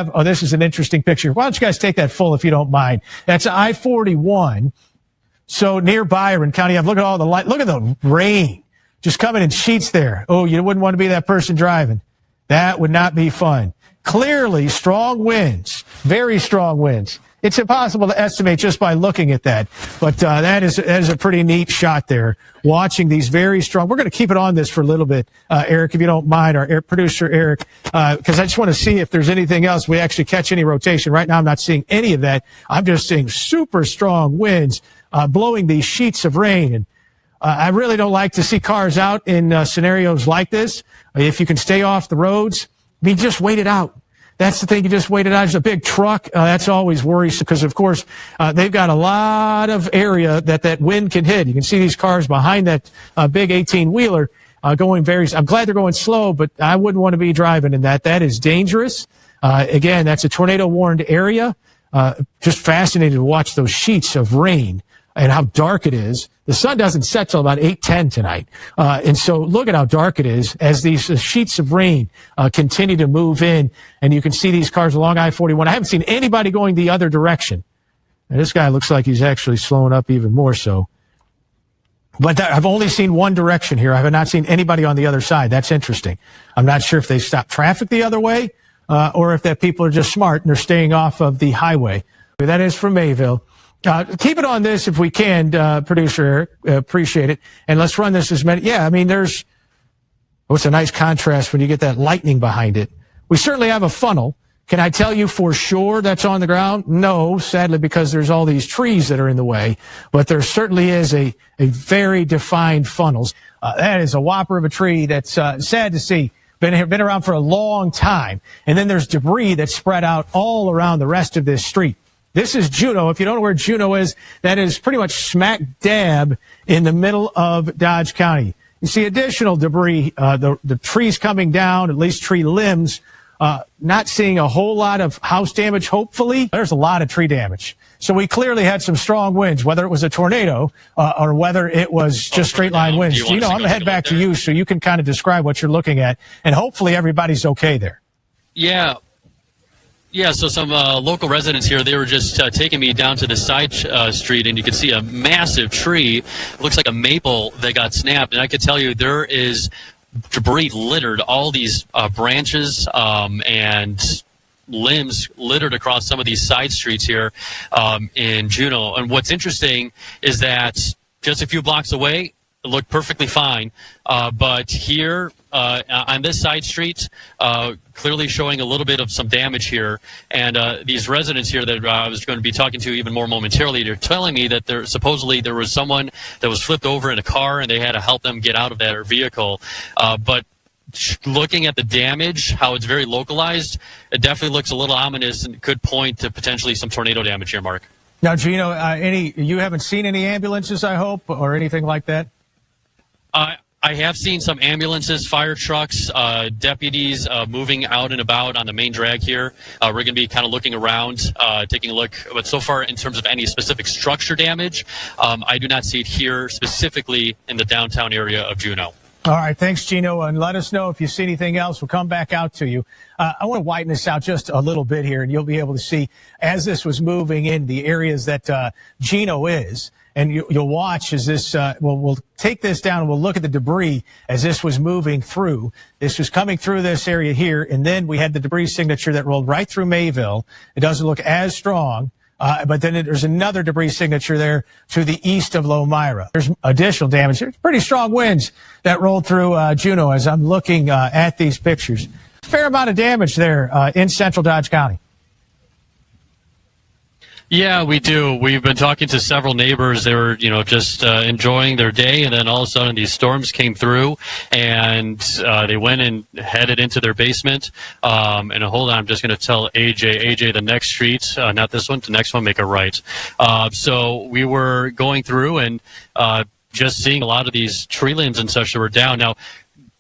have, oh, this is an interesting picture. Why don't you guys take that full if you don't mind? That's I-41. So near Byron County, look at all the light. Look at the rain just coming in sheets there. Oh, you wouldn't want to be that person driving. That would not be fun. Clearly strong winds, very strong winds. It's impossible to estimate just by looking at that. But that is a pretty neat shot there, watching these very strong. We're going to keep it on this for a little bit, Eric, if you don't mind, our producer, Eric, because I just want to see if there's anything else. We actually catch any rotation. Right now, I'm not seeing any of that. I'm just seeing super strong winds blowing these sheets of rain. And I really don't like to see cars out in scenarios like this. If you can stay off the roads, just wait it out. That's the thing. You just wait it out. There's a big truck. That's always worrisome because, of course, they've got a lot of area that wind can hit. You can see these cars behind that big 18-wheeler going I'm glad they're going slow, but I wouldn't want to be driving in that. That is dangerous. Again, that's a tornado-warned area. Just fascinating to watch those sheets of rain and how dark it is. The sun doesn't set till about 8:10 tonight. And so look at how dark it is as these sheets of rain continue to move in. And you can see these cars along I-41. I haven't seen anybody going the other direction. And this guy looks like he's actually slowing up even more so. But I've only seen one direction here. I have not seen anybody on the other side. That's interesting. I'm not sure if they stopped traffic the other way or if that people are just smart and they're staying off of the highway. That is from Mayville. Keep it on this if we can, producer Eric. Appreciate it. And let's run this as many. Yeah, I mean, it's a nice contrast when you get that lightning behind it. We certainly have a funnel. Can I tell you for sure that's on the ground? No, sadly, because there's all these trees that are in the way. But there certainly is a very defined funnels. That is a whopper of a tree that's sad to see. Been around for a long time. And then there's debris that's spread out all around the rest of this street. This is Juneau. If you don't know where Juneau is, that is pretty much smack dab in the middle of Dodge County. You see additional debris, the trees coming down, at least tree limbs. Not seeing a whole lot of house damage, hopefully. There's a lot of tree damage. So we clearly had some strong winds, whether it was a tornado or whether it was just straight line winds. I'm going to head back to you so you can kind of describe what you're looking at. And hopefully everybody's okay there. Yeah. Yeah, so some local residents here, they were just taking me down to the side street, and you could see a massive tree. It looks like a maple that got snapped, and I could tell you there is debris littered, all these branches and limbs littered across some of these side streets here in Juneau. And what's interesting is that just a few blocks away, it looked perfectly fine, but here on this side street, clearly showing a little bit of some damage here. And these residents here that I was going to be talking to even more momentarily, they're telling me that supposedly there was someone that was flipped over in a car and they had to help them get out of that vehicle. But looking at the damage, how it's very localized, it definitely looks a little ominous and could point to potentially some tornado damage here, Mark. Now, Gino, you haven't seen any ambulances, I hope, or anything like that? I have seen some ambulances, fire trucks, deputies moving out and about on the main drag here. We're going to be kind of looking around, taking a look. But so far, in terms of any specific structure damage, I do not see it here specifically in the downtown area of Juneau. All right. Thanks, Gino. And let us know if you see anything else. We'll come back out to you. I want to widen this out just a little bit here, and you'll be able to see as this was moving in the areas that Gino is. And you'll watch as this, we'll take this down and we'll look at the debris as this was moving through. This was coming through this area here, and then we had the debris signature that rolled right through Mayville. It doesn't look as strong, but then there's another debris signature there to the east of Lomira. There's additional damage. There's pretty strong winds that rolled through Juneau as I'm looking at these pictures. Fair amount of damage there in central Dodge County. Yeah, we do. We've been talking to several neighbors. They were, just enjoying their day, and then all of a sudden these storms came through, and they went and headed into their basement. And hold on, I'm just going to tell AJ, the next street, not this one, the next one, make a right. So we were going through and just seeing a lot of these tree limbs and such that were down. Now,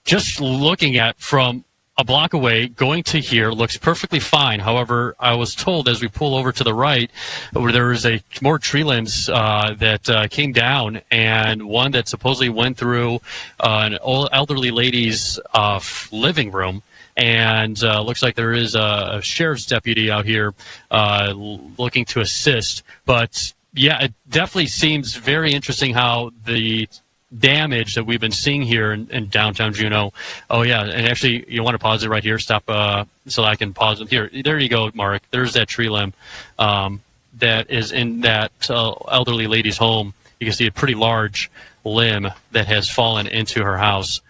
just looking at from a block away, going to here, looks perfectly fine. However, I was told as we pull over to the right, where there was more tree limbs that came down, and one that supposedly went through an old elderly lady's living room. And looks like there is a sheriff's deputy out here looking to assist. But yeah, it definitely seems very interesting how the damage that we've been seeing here in downtown Juneau. Oh yeah, and actually, you want to pause it right here? Stop so I can pause it here. There you go, Mark. There's that tree limb that is in that elderly lady's home. You can see a pretty large limb that has fallen into her house.